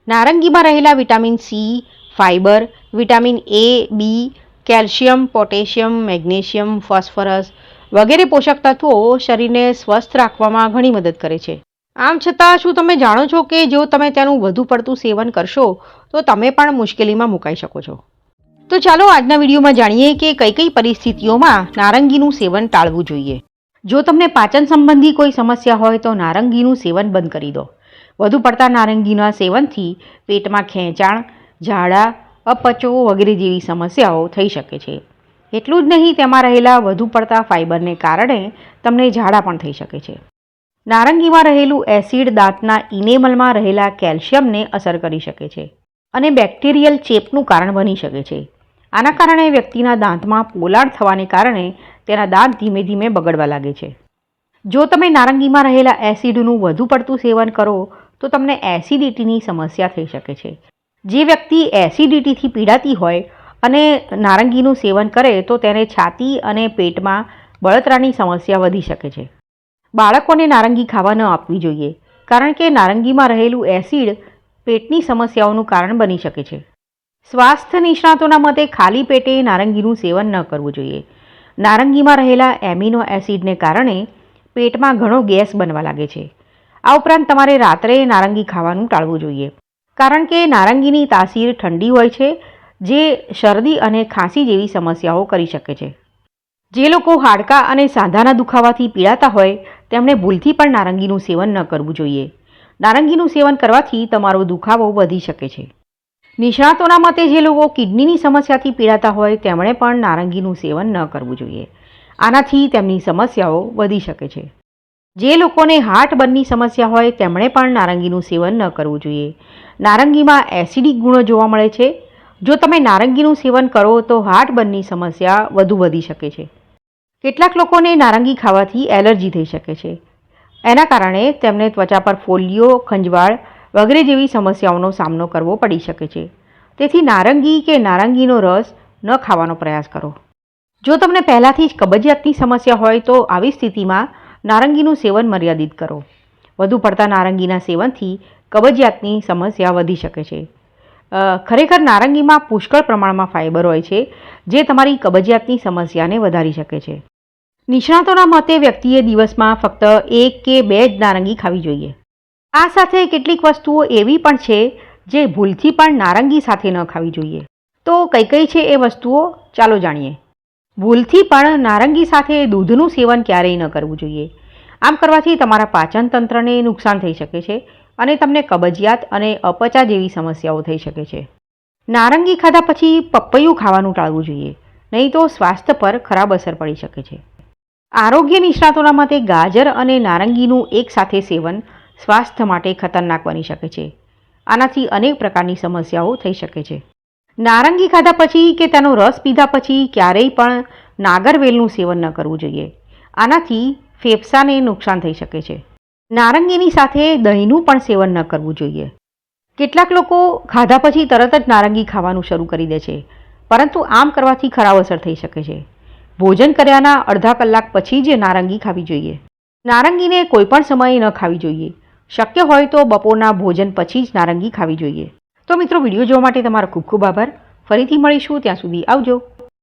નારંગીમાં રહેલા vitamin C, fibre, vitamin A, B, calcium, potassium, magnesium, phosphorus વગેરે પોષક તત્વો શરીરને સ્વસ્થ રાખવામાં ઘણી મદદ કરે છે. આમ છતાં શું તમે જાણો છો કે જો તમે તેનું વધુ પડતું સેવન કરશો તો તમે પણ મુશ્કેલીમાં મુકાઈ શકો છો? તો ચાલો આજના વિડીયોમાં જાણીએ કે કઈ કઈ પરિસ્થિતિઓમાં નારંગીનું સેવન ટાળવું જોઈએ. જો તમને પાચન સંબંધી કોઈ સમસ્યા હોય તો નારંગીનું સેવન બંધ કરી દો. વધુ પડતા નારંગીના સેવનથી પેટમાં ખેંચાણ, ઝાડા, અપચો વગેરે જેવી સમસ્યાઓ થઈ શકે છે. એટલું જ નહીં, તેમાં રહેલા વધુ પડતા ફાઇબરને કારણે તમને ઝાડા પણ થઈ શકે છે. નારંગીમાં રહેલું એસિડ દાંતના ઇનેમલમાં રહેલા કેલ્શિયમને અસર કરી શકે છે અને બેક્ટેરિયલ ચેપનું કારણ બની શકે છે. આના કારણે વ્યક્તિના દાંતમાં પોલાણ થવાને કારણે તેના દાંત ધીમે ધીમે બગડવા લાગે છે. જો તમે નારંગીમાં રહેલા એસિડનું વધુ પડતું સેવન કરો તો તમને એસિડિટીની સમસ્યા થઈ શકે છે. જે વ્યક્તિ એસિડિટીથી પીડાતી હોય અને નારંગીનું સેવન કરે તો તેને છાતી અને પેટમાં બળતરાની સમસ્યા વધી શકે છે. બાળકોને નારંગી ખાવા ન આપવી જોઈએ, કારણ કે નારંગીમાં રહેલું એસિડ પેટની સમસ્યાઓનું કારણ બની શકે છે. સ્વાસ્થ્ય નિષ્ણાતોના મતે ખાલી પેટે નારંગીનું સેવન ન કરવું જોઈએ. નારંગીમાં રહેલા એમિનો એસિડને કારણે પેટમાં ઘણો ગેસ બનવા લાગે છે. આ ઉપરાંત તમારે રાત્રે નારંગી ખાવાનું ટાળવું જોઈએ, કારણ કે નારંગીની તાસીર ઠંડી હોય છે, જે શરદી અને ખાંસી જેવી સમસ્યાઓ કરી શકે છે. જે લોકો હાડકાં અને સાંધાના દુખાવાથી પીડાતા હોય તેમણે ભૂલથી પણ નારંગીનું સેવન ન કરવું જોઈએ. નારંગીનું સેવન કરવાથી તમારો દુખાવો વધી શકે છે. નિષ્ણાતોના મતે જે લોકો કિડનીની સમસ્યાથી પીડાતા હોય તેમણે પણ નારંગીનું સેવન ન કરવું જોઈએ. આનાથી તેમની સમસ્યાઓ વધી શકે છે. જે લોકોને હાર્ટબર્નની સમસ્યા હોય તેમણે પણ નારંગીનું સેવન ન કરવું જોઈએ. નારંગીમાં એસિડિક ગુણો જોવા મળે છે. જો તમે નારંગીનું સેવન કરો તો હાર્ટબર્નની સમસ્યા વધુ વધી શકે છે. કેટલાક લોકોને નારંગી ખાવાથી એલર્જી થઈ શકે છે. એના કારણે તેમને ત્વચા પર ફોલ્લીઓ, ખંજવાળ વગેરે જેવી સમસ્યાઓનો સામનો કરવો પડી શકે છે. તેથી નારંગી કે નારંગીનો રસ ન ખાવાનો પ્રયાસ કરો. જો તમને પહેલાંથી જ કબજિયાતની સમસ્યા હોય તો આવી સ્થિતિમાં નારંગીનું સેવન મર્યાદિત કરો. વધુ પડતા નારંગીના સેવનથી કબજિયાતની સમસ્યા વધી શકે છે. ખરેખર નારંગીમાં પુષ્કળ પ્રમાણમાં ફાઇબર હોય છે, જે તમારી કબજિયાતની સમસ્યાને વધારી શકે છે. નિષ્ણાતોના મતે વ્યક્તિએ દિવસમાં ફક્ત 1 કે 2 જ નારંગી ખાવી જોઈએ. આ સાથે કેટલીક વસ્તુઓ એવી પણ છે જે ભૂલથી પણ નારંગી સાથે ન ખાવી જોઈએ. તો કઈ કઈ છે એ વસ્તુઓ, ચાલો જાણીએ. ભૂલથી પણ નારંગી સાથે દૂધનું સેવન ક્યારેય ન કરવું જોઈએ. આમ કરવાથી તમારા પાચન તંત્રને નુકસાન થઈ શકે છે અને તમને કબજિયાત અને અપચા જેવી સમસ્યાઓ થઈ શકે છે. નારંગી ખાધા પછી પપૈયું ખાવાનું ટાળવું જોઈએ, નહીં તો સ્વાસ્થ્ય પર ખરાબ અસર પડી શકે છે. આરોગ્ય નિષ્ણાતોના મતે ગાજર અને નારંગીનું એકસાથે સેવન સ્વાસ્થ્ય માટે ખતરનાક બની શકે છે. આનાથી અનેક પ્રકારની સમસ્યાઓ થઈ શકે છે. નારંગી ખાધા પછી કે તેનો રસ પીધા પછી ક્યારેય પણ નાગરવેલનું સેવન ન કરવું જોઈએ. આનાથી ફેફસાને નુકસાન થઈ શકે છે. નારંગીની સાથે દહીંનું પણ સેવન ન કરવું જોઈએ. કેટલાક લોકો ખાધા પછી તરત જ નારંગી ખાવાનું શરૂ કરી દે છે, પરંતુ આમ કરવાથી ખરાબ અસર થઈ શકે છે. ભોજન કર્યાના અડધા કલાક પછી જ નારંગી ખાવી જોઈએ. નારંગીને કોઈ પણ સમયે ન ખાવી જોઈએ. શક્ય હોય તો બપોરના ભોજન પછી જ નારંગી ખાવી જોઈએ. તો મિત્રો, વિડીયો જોવા માટે તમારો ખૂબ ખૂબ આભાર. ફરીથી મળીશું, ત્યાં સુધી આવજો.